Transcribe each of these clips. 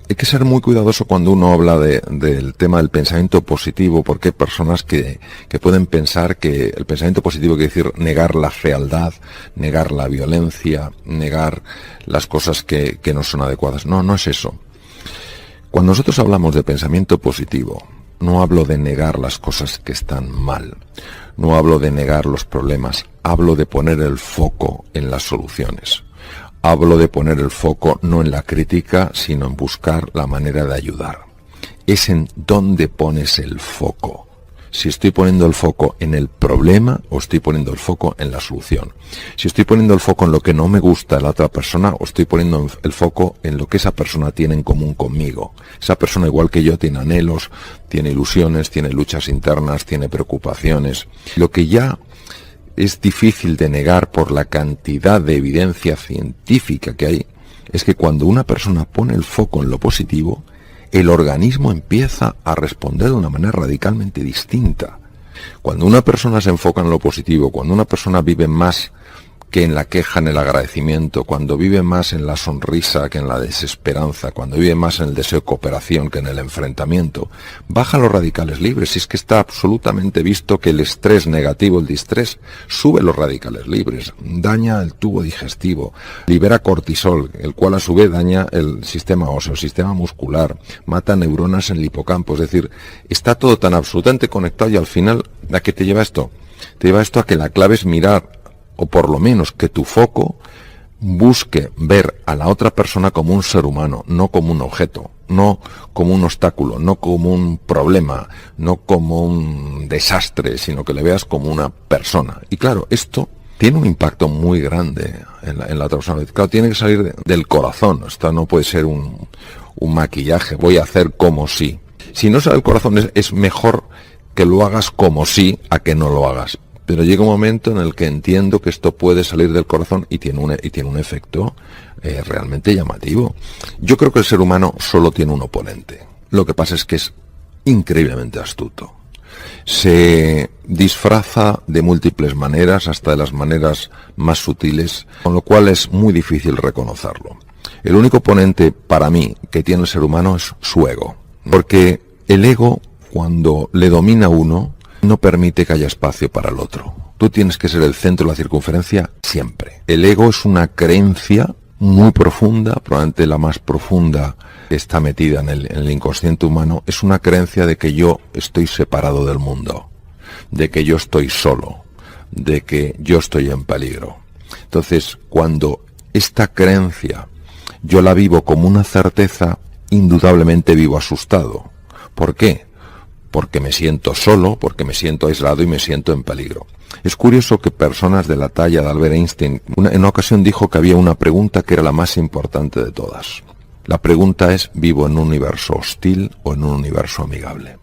hay que ser muy cuidadoso cuando uno habla del tema del pensamiento positivo, porque hay personas que pueden pensar que el pensamiento positivo quiere decir negar la fealdad, negar la violencia, negar las cosas que no son adecuadas. No, no es eso. Cuando nosotros hablamos de pensamiento positivo, no hablo de negar las cosas que están mal, no hablo de negar los problemas, hablo de poner el foco en las soluciones. Hablo de poner el foco no en la crítica, sino en buscar la manera de ayudar. Es en dónde pones el foco. Si estoy poniendo el foco en el problema o estoy poniendo el foco en la solución. Si estoy poniendo el foco en lo que no me gusta de la otra persona o estoy poniendo el foco en lo que esa persona tiene en común conmigo. Esa persona, igual que yo, tiene anhelos, tiene ilusiones, tiene luchas internas, tiene preocupaciones. Lo que ya es difícil de negar por la cantidad de evidencia científica que hay, es que cuando una persona pone el foco en lo positivo, el organismo empieza a responder de una manera radicalmente distinta. Cuando una persona se enfoca en lo positivo, cuando una persona vive más que en la queja, en el agradecimiento, cuando vive más en la sonrisa que en la desesperanza, cuando vive más en el deseo de cooperación que en el enfrentamiento, baja los radicales libres. Y es que está absolutamente visto que el estrés negativo, el distrés, sube los radicales libres, daña el tubo digestivo, libera cortisol, el cual a su vez daña el sistema óseo, el sistema muscular, mata neuronas en el hipocampo. Es decir, está todo tan absolutamente conectado y al final, ¿a qué te lleva esto? Te lleva esto a que la clave es mirar, o por lo menos que tu foco busque ver a la otra persona como un ser humano, no como un objeto, no como un obstáculo, no como un problema, no como un desastre, sino que le veas como una persona. Y claro, esto tiene un impacto muy grande en la otra persona. Claro, tiene que salir del corazón. Esto no puede ser un maquillaje, voy a hacer como si. Si no sale del corazón, es mejor que lo hagas como si a que no lo hagas. Pero llega un momento en el que entiendo que esto puede salir del corazón y tiene un efecto realmente llamativo. Yo creo que el ser humano solo tiene un oponente. Lo que pasa es que es increíblemente astuto. Se disfraza de múltiples maneras, hasta de las maneras más sutiles, con lo cual es muy difícil reconocerlo. El único oponente para mí que tiene el ser humano es su ego. Porque el ego, cuando le domina a uno, no permite que haya espacio para el otro. Tú tienes que ser el centro de la circunferencia siempre. El ego es una creencia muy profunda, probablemente la más profunda que está metida en el inconsciente humano. Es una creencia de que yo estoy separado del mundo, de que yo estoy solo, de que yo estoy en peligro. Entonces, cuando esta creencia yo la vivo como una certeza, indudablemente vivo asustado. ¿Por qué? Porque me siento solo, porque me siento aislado y me siento en peligro. Es curioso que personas de la talla de Albert Einstein, en una ocasión dijo que había una pregunta que era la más importante de todas. La pregunta es, ¿vivo en un universo hostil o en un universo amigable?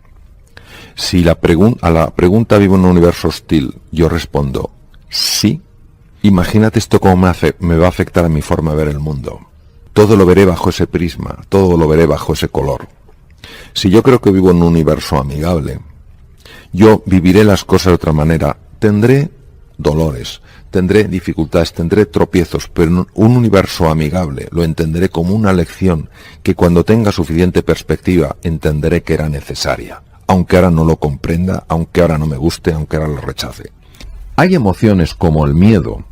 Si a la pregunta ¿vivo en un universo hostil? Yo respondo, sí. Imagínate esto cómo me va a afectar a mi forma de ver el mundo. Todo lo veré bajo ese prisma, todo lo veré bajo ese color. Si yo creo que vivo en un universo amigable, yo viviré las cosas de otra manera. Tendré dolores, tendré dificultades, tendré tropiezos, pero en un universo amigable lo entenderé como una lección que cuando tenga suficiente perspectiva entenderé que era necesaria, aunque ahora no lo comprenda, aunque ahora no me guste, aunque ahora lo rechace. Hay emociones como el miedo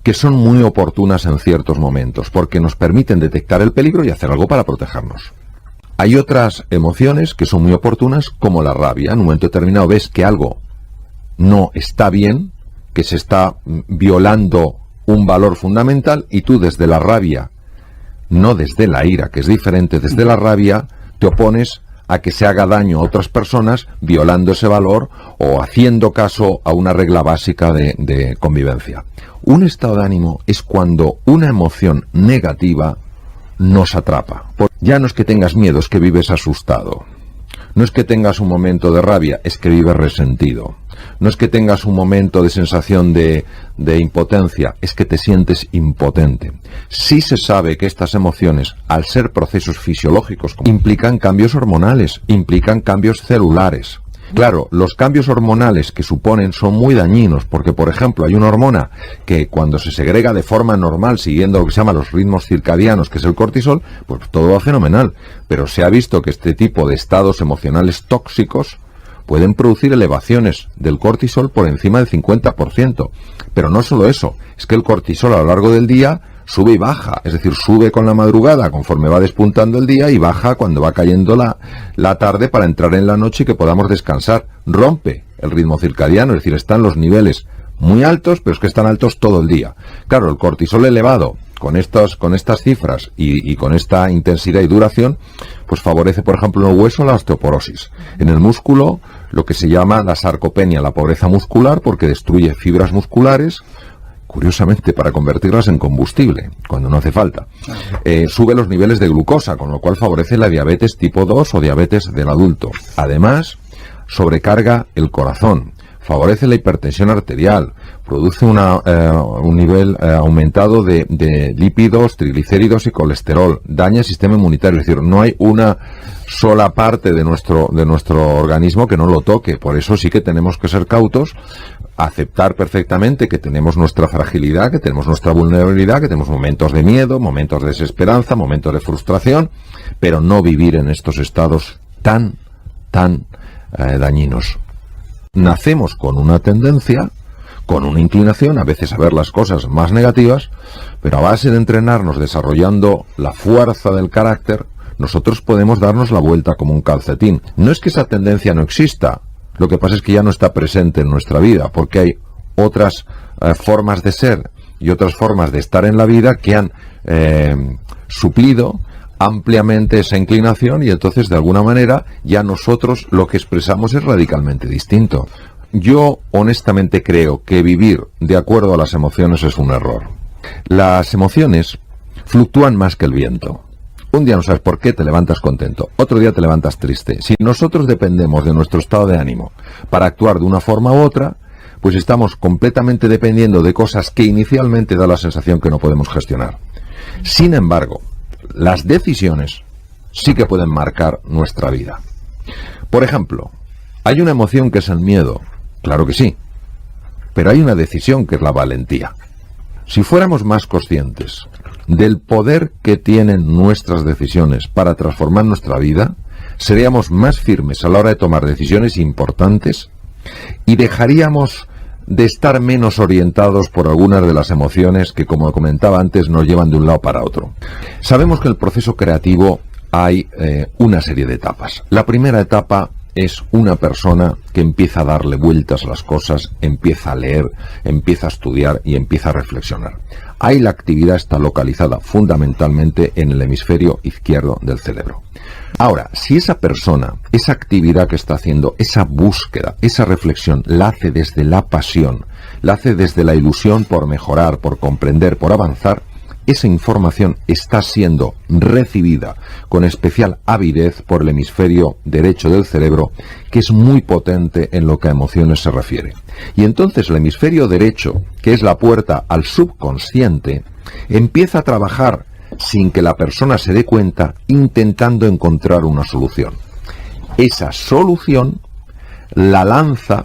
que son muy oportunas en ciertos momentos porque nos permiten detectar el peligro y hacer algo para protegernos. Hay otras emociones que son muy oportunas, como la rabia. En un momento determinado ves que algo no está bien, que se está violando un valor fundamental, y tú desde la rabia, no desde la ira, que es diferente, desde la rabia te opones a que se haga daño a otras personas violando ese valor o haciendo caso a una regla básica de convivencia. Un estado de ánimo es cuando una emoción negativa nos atrapa. Ya no es que tengas miedo, es que vives asustado. No es que tengas un momento de rabia, es que vives resentido. No es que tengas un momento de sensación de impotencia, es que te sientes impotente. Sí se sabe que estas emociones, al ser procesos fisiológicos, implican cambios hormonales, implican cambios celulares. Claro, los cambios hormonales que suponen son muy dañinos, porque, por ejemplo, hay una hormona que cuando se segrega de forma normal, siguiendo lo que se llama los ritmos circadianos, que es el cortisol, pues todo va fenomenal. Pero se ha visto que este tipo de estados emocionales tóxicos pueden producir elevaciones del cortisol por encima del 50%. Pero no solo eso, es que el cortisol a lo largo del día sube y baja, es decir, sube con la madrugada conforme va despuntando el día y baja cuando va cayendo la tarde para entrar en la noche y que podamos descansar. Rompe el ritmo circadiano, es decir, están los niveles muy altos, pero es que están altos todo el día. Claro, el cortisol elevado con estas cifras y con esta intensidad y duración, pues favorece, por ejemplo, en el hueso la osteoporosis. En el músculo, lo que se llama la sarcopenia, la pobreza muscular, porque destruye fibras musculares, curiosamente, para convertirlas en combustible, cuando no hace falta. Sube los niveles de glucosa, con lo cual favorece la diabetes tipo 2 o diabetes del adulto. Además, sobrecarga el corazón, favorece la hipertensión arterial, produce un nivel aumentado de lípidos, triglicéridos y colesterol, daña el sistema inmunitario, es decir, no hay una sola parte de nuestro organismo que no lo toque. Por eso sí que tenemos que ser cautos, aceptar perfectamente que tenemos nuestra fragilidad, que tenemos nuestra vulnerabilidad, que tenemos momentos de miedo, momentos de desesperanza, momentos de frustración, pero no vivir en estos estados tan dañinos. Nacemos con una tendencia, con una inclinación, a veces a ver las cosas más negativas, pero a base de entrenarnos desarrollando la fuerza del carácter, nosotros podemos darnos la vuelta como un calcetín. No es que esa tendencia no exista, lo que pasa es que ya no está presente en nuestra vida, porque hay otras formas de ser y otras formas de estar en la vida que han suplido ampliamente esa inclinación, y entonces de alguna manera ya nosotros lo que expresamos es radicalmente distinto. Yo honestamente creo que vivir de acuerdo a las emociones es un error. Las emociones fluctúan más que el viento. Un día no sabes por qué te levantas contento, otro día te levantas triste. Si nosotros dependemos de nuestro estado de ánimo para actuar de una forma u otra, pues estamos completamente dependiendo de cosas que inicialmente da la sensación que no podemos gestionar. Sin embargo, las decisiones sí que pueden marcar nuestra vida. Por ejemplo, ¿hay una emoción que es el miedo? Claro que sí, pero hay una decisión que es la valentía. Si fuéramos más conscientes del poder que tienen nuestras decisiones para transformar nuestra vida, seríamos más firmes a la hora de tomar decisiones importantes y dejaríamos de estar menos orientados por algunas de las emociones que, como comentaba antes, nos llevan de un lado para otro. Sabemos que en el proceso creativo hay una serie de etapas. La primera etapa es una persona que empieza a darle vueltas a las cosas, empieza a leer, empieza a estudiar y empieza a reflexionar. Ahí la actividad está localizada fundamentalmente en el hemisferio izquierdo del cerebro. Ahora, si esa persona, esa actividad que está haciendo, esa búsqueda, esa reflexión, la hace desde la pasión, la hace desde la ilusión por mejorar, por comprender, por avanzar, esa información está siendo recibida con especial avidez por el hemisferio derecho del cerebro, que es muy potente en lo que a emociones se refiere. Y entonces el hemisferio derecho, que es la puerta al subconsciente, empieza a trabajar sin que la persona se dé cuenta, intentando encontrar una solución. Esa solución la lanza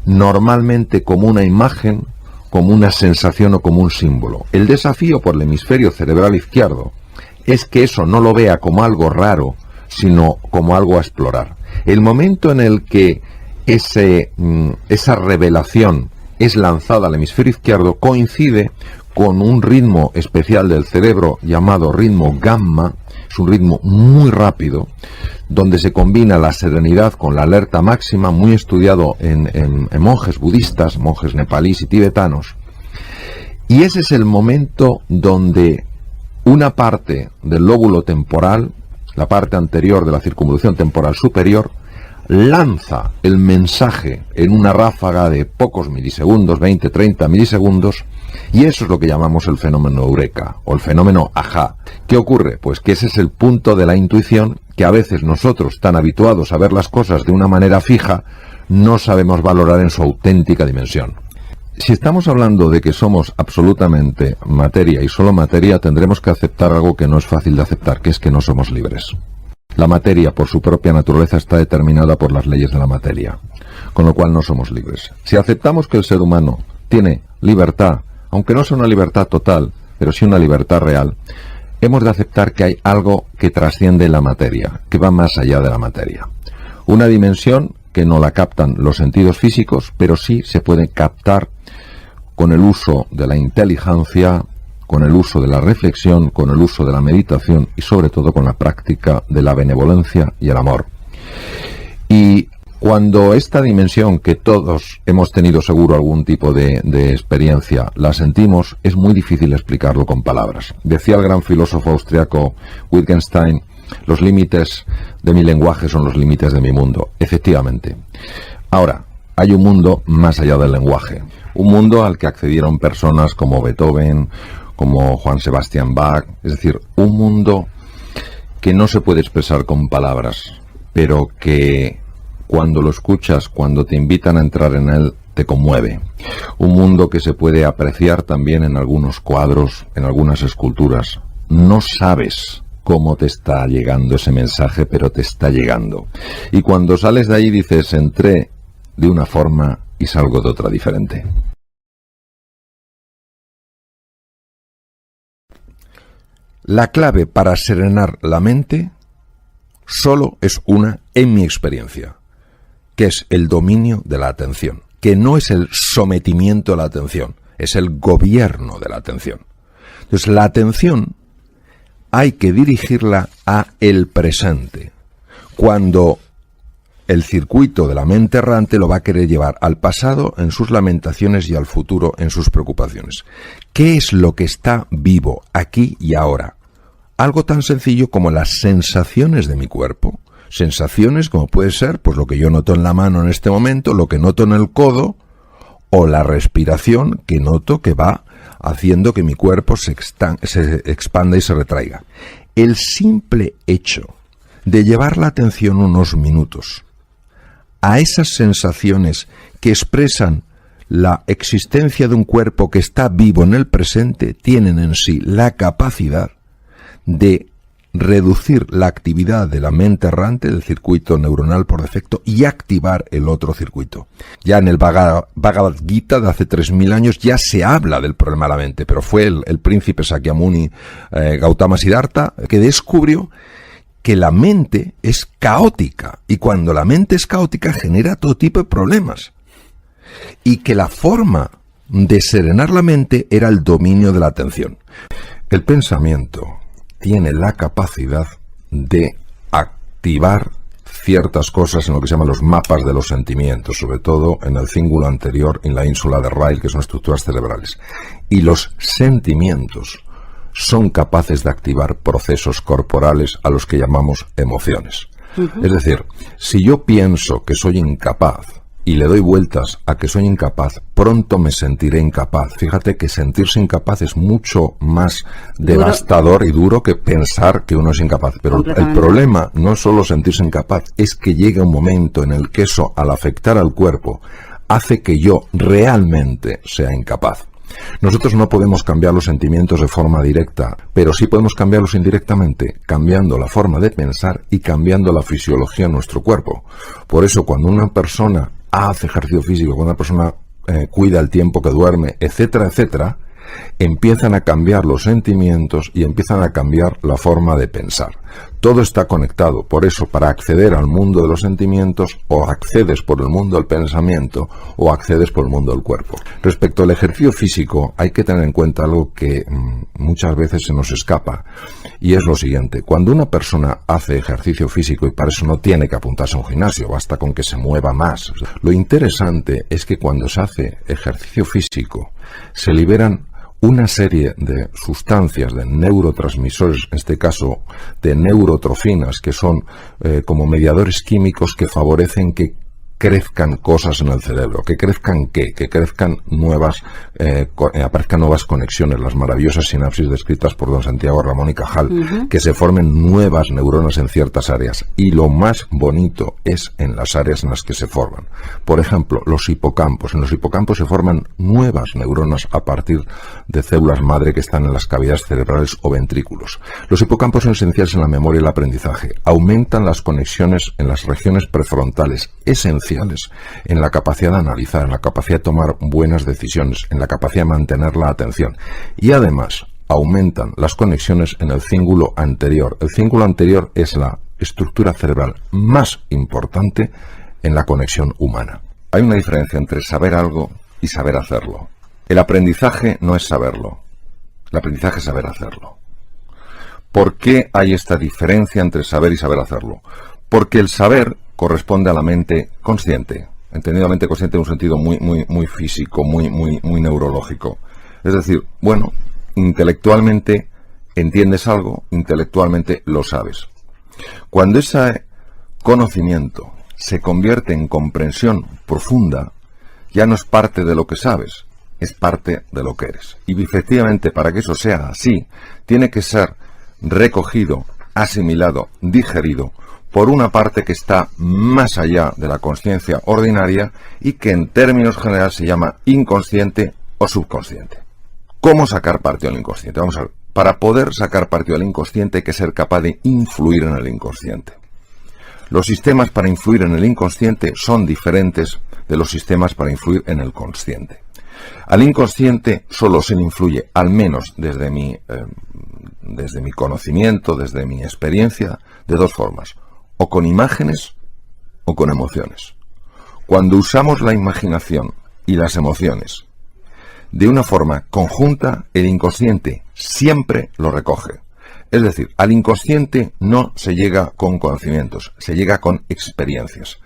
normalmente como una imagen, como una sensación o como un símbolo. El desafío por el hemisferio cerebral izquierdo es que eso no lo vea como algo raro, sino como algo a explorar. El momento en el que esa revelación es lanzada al hemisferio izquierdo coincide con un ritmo especial del cerebro llamado ritmo gamma. Es un ritmo muy rápido, donde se combina la serenidad con la alerta máxima, muy estudiado en monjes budistas, monjes nepalíes y tibetanos. Y ese es el momento donde una parte del lóbulo temporal, la parte anterior de la circunvolución temporal superior, lanza el mensaje en una ráfaga de pocos milisegundos, 20, 30 milisegundos, y eso es lo que llamamos el fenómeno eureka o el fenómeno ajá. ¿Qué ocurre? Pues que ese es el punto de la intuición que a veces nosotros, tan habituados a ver las cosas de una manera fija, no sabemos valorar en su auténtica dimensión. Si estamos hablando de que somos absolutamente materia y solo materia, tendremos que aceptar algo que no es fácil de aceptar, que es que no somos libres. La materia, por su propia naturaleza, está determinada por las leyes de la materia, con lo cual no somos libres. Si aceptamos que el ser humano tiene libertad, aunque no sea una libertad total, pero sí una libertad real, hemos de aceptar que hay algo que trasciende la materia, que va más allá de la materia. Una dimensión que no la captan los sentidos físicos, pero sí se puede captar con el uso de la inteligencia, con el uso de la reflexión, con el uso de la meditación y sobre todo con la práctica de la benevolencia y el amor. Y cuando esta dimensión, que todos hemos tenido seguro algún tipo de experiencia, la sentimos, es muy difícil explicarlo con palabras. Decía el gran filósofo austriaco Wittgenstein: los límites de mi lenguaje son los límites de mi mundo. Efectivamente. Ahora, hay un mundo más allá del lenguaje. Un mundo al que accedieron personas como Beethoven, como Juan Sebastián Bach. Es decir, un mundo que no se puede expresar con palabras, pero que cuando lo escuchas, cuando te invitan a entrar en él, te conmueve. Un mundo que se puede apreciar también en algunos cuadros, en algunas esculturas. No sabes cómo te está llegando ese mensaje, pero te está llegando. Y cuando sales de ahí dices: entré de una forma y salgo de otra diferente. La clave para serenar la mente solo es una, en mi experiencia, que es el dominio de la atención, que no es el sometimiento de la atención, es el gobierno de la atención. Entonces, la atención hay que dirigirla a el presente, cuando el circuito de la mente errante lo va a querer llevar al pasado en sus lamentaciones y al futuro en sus preocupaciones. ¿Qué es lo que está vivo aquí y ahora? Algo tan sencillo como las sensaciones de mi cuerpo. Sensaciones como puede ser pues lo que yo noto en la mano en este momento, lo que noto en el codo, o la respiración que noto que va haciendo que mi cuerpo se expanda y se retraiga. El simple hecho de llevar la atención unos minutos a esas sensaciones que expresan la existencia de un cuerpo que está vivo en el presente, tienen en sí la capacidad de reducir la actividad de la mente errante, del circuito neuronal por defecto, y activar el otro circuito. Ya en el Bhagavad Gita de hace 3000 años ya se habla del problema de la mente, pero fue el príncipe Sakyamuni Gautama Siddhartha que descubrió que la mente es caótica, y cuando la mente es caótica genera todo tipo de problemas, y que la forma de serenar la mente era el dominio de la atención. El pensamiento tiene la capacidad de activar ciertas cosas en lo que se llaman los mapas de los sentimientos, sobre todo en el cíngulo anterior, en la ínsula de Ryle, que son estructuras cerebrales. Y los sentimientos son capaces de activar procesos corporales a los que llamamos emociones. Es decir, si yo pienso que soy incapaz y le doy vueltas a que soy incapaz, pronto me sentiré incapaz. Fíjate que sentirse incapaz es mucho más devastador y duro que pensar que uno es incapaz. Pero el problema no es solo sentirse incapaz, es que llega un momento en el que eso, al afectar al cuerpo, hace que yo realmente sea incapaz. Nosotros no podemos cambiar los sentimientos de forma directa, pero sí podemos cambiarlos indirectamente, cambiando la forma de pensar y cambiando la fisiología de nuestro cuerpo. Por eso, cuando una persona hace ejercicio físico, cuando una persona cuida el tiempo que duerme, etcétera, etcétera, empiezan a cambiar los sentimientos y empiezan a cambiar la forma de pensar. Todo está conectado. Por eso, para acceder al mundo de los sentimientos, o accedes por el mundo del pensamiento o accedes por el mundo del cuerpo. Respecto al ejercicio físico, hay que tener en cuenta algo que muchas veces se nos escapa, y es lo siguiente: cuando una persona hace ejercicio físico, y para eso no tiene que apuntarse a un gimnasio, basta con que se mueva más. Lo interesante es que cuando se hace ejercicio físico se liberan una serie de sustancias, de neurotransmisores, en este caso de neurotrofinas, que son como mediadores químicos que favorecen que crezcan cosas en el cerebro. ¿Que crezcan qué? Que crezcan aparezcan nuevas conexiones, las maravillosas sinapsis descritas por don Santiago Ramón y Cajal, que se formen nuevas neuronas en ciertas áreas. Y lo más bonito es en las áreas en las que se forman. Por ejemplo, los hipocampos. En los hipocampos se forman nuevas neuronas a partir de células madre que están en las cavidades cerebrales o ventrículos. Los hipocampos son esenciales en la memoria y el aprendizaje. Aumentan las conexiones en las regiones prefrontales, esenciales en la capacidad de analizar, en la capacidad de tomar buenas decisiones, en la capacidad de mantener la atención. Y además aumentan las conexiones en el cíngulo anterior. El cíngulo anterior es la estructura cerebral más importante en la conexión humana. Hay una diferencia entre saber algo y saber hacerlo. El aprendizaje no es saberlo. El aprendizaje es saber hacerlo. ¿Por qué hay esta diferencia entre saber y saber hacerlo? Porque el saber corresponde a la mente consciente, entendido mente consciente en un sentido muy físico, muy neurológico. Es decir, bueno, intelectualmente entiendes algo, intelectualmente lo sabes. Cuando ese conocimiento se convierte en comprensión profunda, ya no es parte de lo que sabes, es parte de lo que eres. Y efectivamente, para que eso sea así, tiene que ser recogido, asimilado, digerido por una parte que está más allá de la consciencia ordinaria y que en términos generales se llama inconsciente o subconsciente. ¿Cómo sacar partido del inconsciente? Vamos a ver. Para poder sacar partido del inconsciente hay que ser capaz de influir en el inconsciente. Los sistemas para influir en el inconsciente son diferentes de los sistemas para influir en el consciente. Al inconsciente solo se le influye, al menos desde mi conocimiento, desde mi experiencia, de dos formas. O con imágenes o con emociones. Cuando usamos la imaginación y las emociones de una forma conjunta, el inconsciente siempre lo recoge. Es decir, al inconsciente no se llega con conocimientos, se llega con experiencias.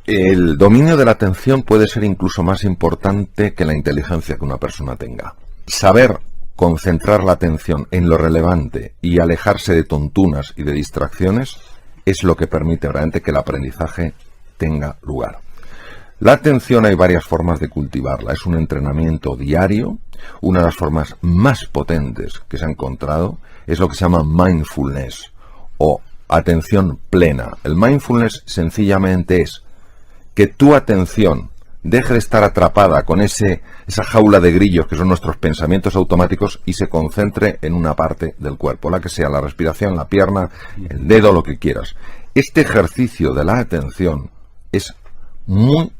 El dominio de la atención puede ser incluso más importante que la inteligencia que una persona tenga. Saber concentrar la atención en lo relevante y alejarse de tontunas y de distracciones es lo que permite realmente que el aprendizaje tenga lugar. La atención hay varias formas de cultivarla. Es un entrenamiento diario. Una de las formas más potentes que se ha encontrado es lo que se llama mindfulness o atención plena. El mindfulness sencillamente es que tu atención deje de estar atrapada con esa jaula de grillos que son nuestros pensamientos automáticos y se concentre en una parte del cuerpo, la que sea, la respiración, la pierna, el dedo, lo que quieras. Este ejercicio de la atención es muy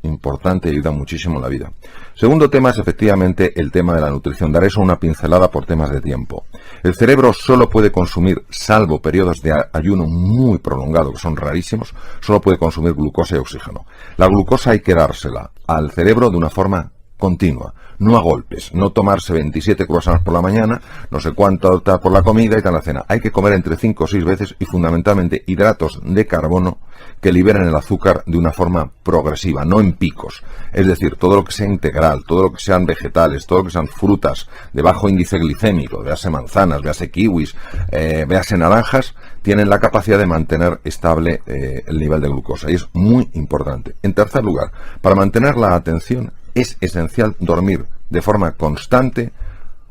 importante y ayuda muchísimo en la vida. Segundo tema es efectivamente el tema de la nutrición. Daré eso una pincelada por temas de tiempo. El cerebro solo puede consumir, salvo periodos de ayuno muy prolongado, que son rarísimos, solo puede consumir glucosa y oxígeno. La glucosa hay que dársela al cerebro de una forma continua, no a golpes, no tomarse 27 croissants por la mañana, no sé cuánto por la comida y tal la cena. Hay que comer entre 5 o 6 veces y fundamentalmente hidratos de carbono que liberen el azúcar de una forma progresiva, no en picos. Es decir, todo lo que sea integral, todo lo que sean vegetales, todo lo que sean frutas de bajo índice glicémico, véase manzanas, véase kiwis, véase naranjas, tienen la capacidad de mantener estable el nivel de glucosa y es muy importante. En tercer lugar, para mantener la atención es esencial dormir de forma constante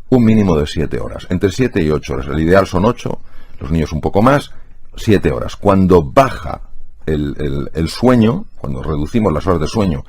un mínimo de 7 horas, entre 7 y 8 horas. El ideal son 8, los niños un poco más, 7 horas. Cuando baja el sueño, cuando reducimos las horas de sueño,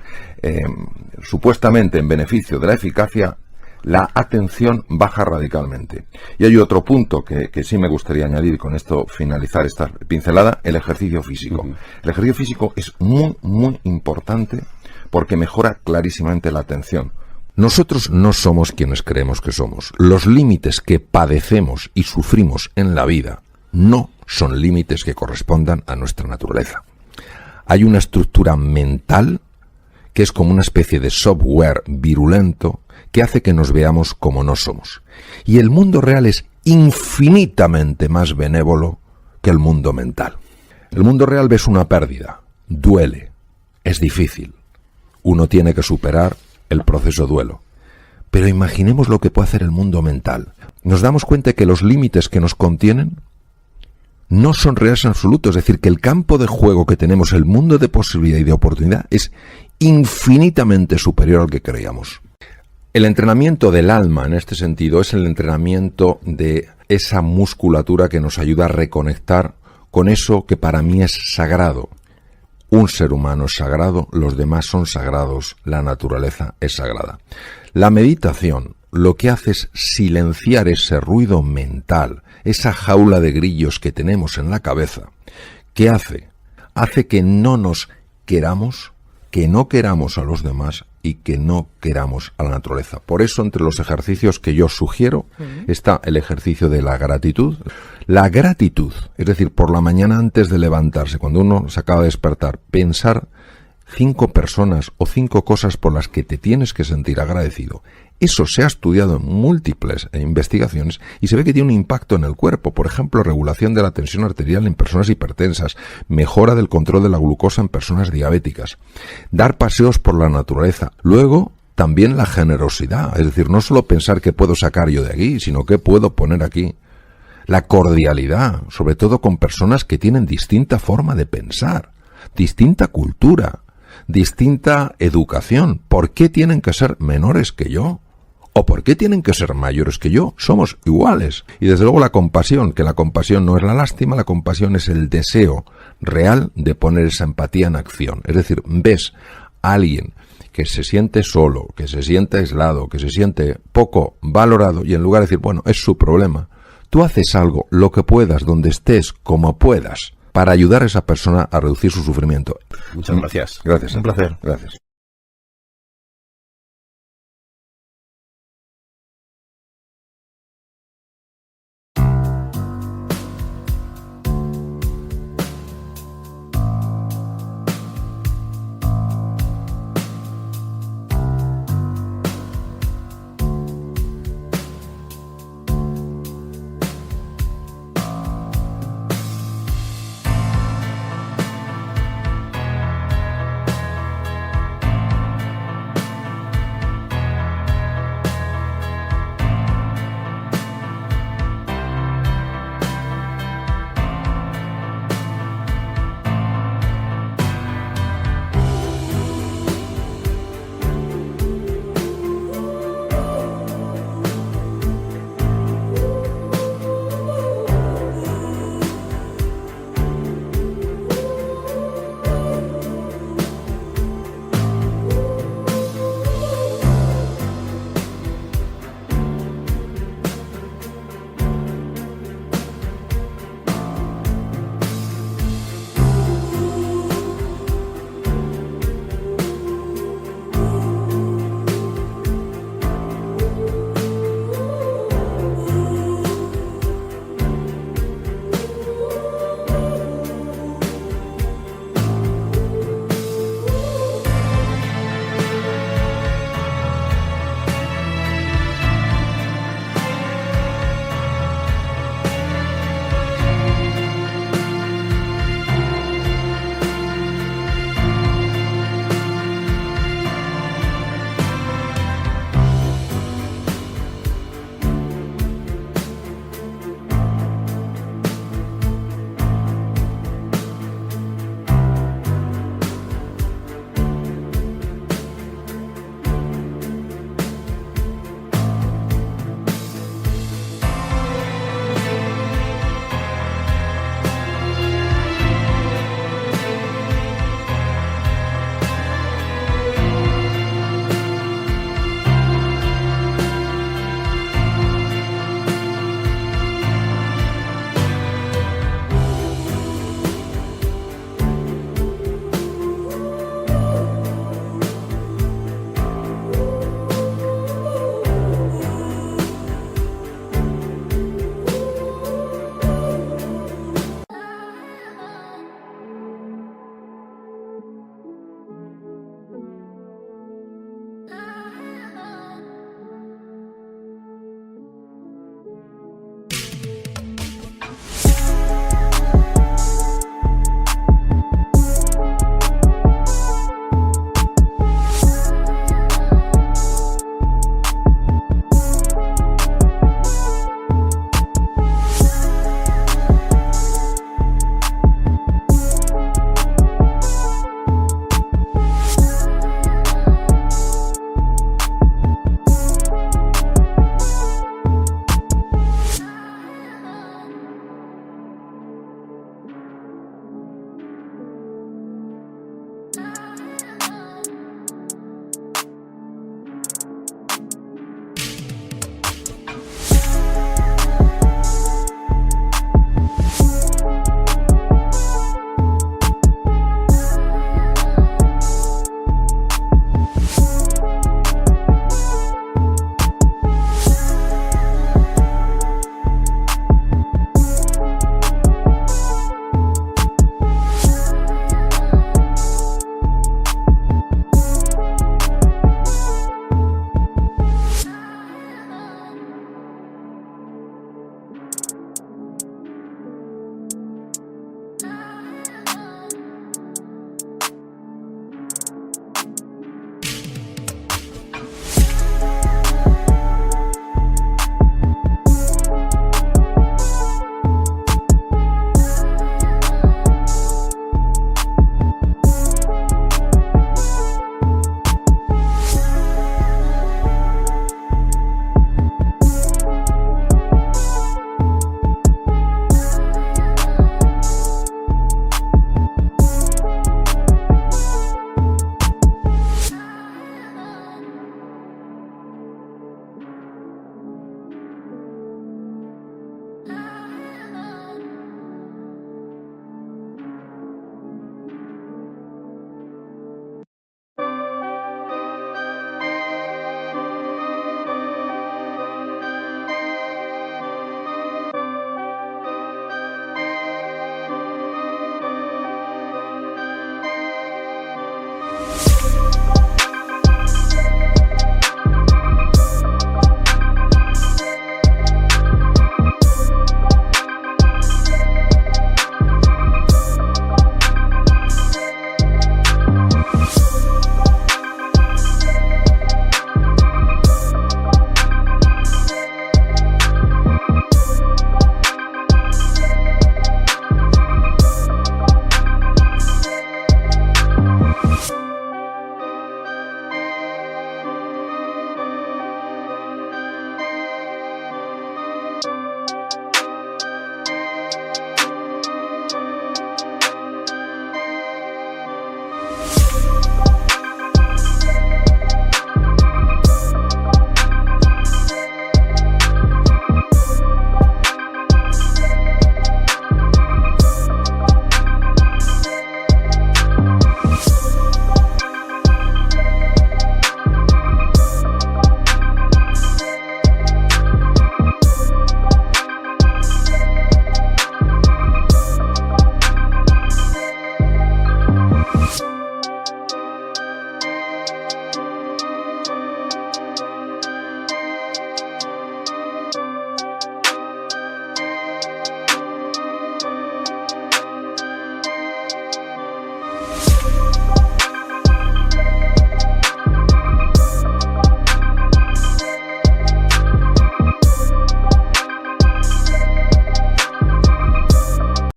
supuestamente en beneficio de la eficacia, la atención baja radicalmente. Y hay otro punto que sí me gustaría añadir y con esto finalizar esta pincelada, el ejercicio físico. El ejercicio físico es muy importante porque mejora clarísimamente la atención. Nosotros no somos quienes creemos que somos. Los límites que padecemos y sufrimos en la vida no son límites que correspondan a nuestra naturaleza. Hay una estructura mental que es como una especie de software virulento que hace que nos veamos como no somos. Y el mundo real es infinitamente más benévolo que el mundo mental. El mundo real ves una pérdida, duele, es difícil. Uno tiene que superar el proceso duelo. Pero imaginemos lo que puede hacer el mundo mental. Nos damos cuenta que los límites que nos contienen no son reales en absoluto. Es decir, que el campo de juego que tenemos, el mundo de posibilidad y de oportunidad, es infinitamente superior al que creíamos. El entrenamiento del alma, en este sentido, es el entrenamiento de esa musculatura que nos ayuda a reconectar con eso que para mí es sagrado. Un ser humano es sagrado, los demás son sagrados, la naturaleza es sagrada. La meditación lo que hace es silenciar ese ruido mental, esa jaula de grillos que tenemos en la cabeza. ¿Qué hace? Hace que no nos queramos, que no queramos a los demás y que no queramos a la naturaleza. Por eso, entre los ejercicios que yo sugiero, está el ejercicio de la gratitud. La gratitud, es decir, por la mañana antes de levantarse, cuando uno se acaba de despertar, pensar 5 personas o 5 cosas por las que te tienes que sentir agradecido. Eso se ha estudiado en múltiples investigaciones y se ve que tiene un impacto en el cuerpo. Por ejemplo, regulación de la tensión arterial en personas hipertensas, mejora del control de la glucosa en personas diabéticas, dar paseos por la naturaleza. Luego, también la generosidad, es decir, no solo pensar qué puedo sacar yo de aquí, sino qué puedo poner aquí. La cordialidad, sobre todo con personas que tienen distinta forma de pensar, distinta cultura, distinta educación. ¿Por qué tienen que ser menores que yo? ¿O por qué tienen que ser mayores que yo? Somos iguales. Y desde luego la compasión, que la compasión no es la lástima, la compasión es el deseo real de poner esa empatía en acción. Es decir, ves a alguien que se siente solo, que se siente aislado, que se siente poco valorado y en lugar de decir, bueno, es su problema, tú haces algo, lo que puedas, donde estés, como puedas, para ayudar a esa persona a reducir su sufrimiento. Muchas gracias. Gracias. Un placer. Gracias.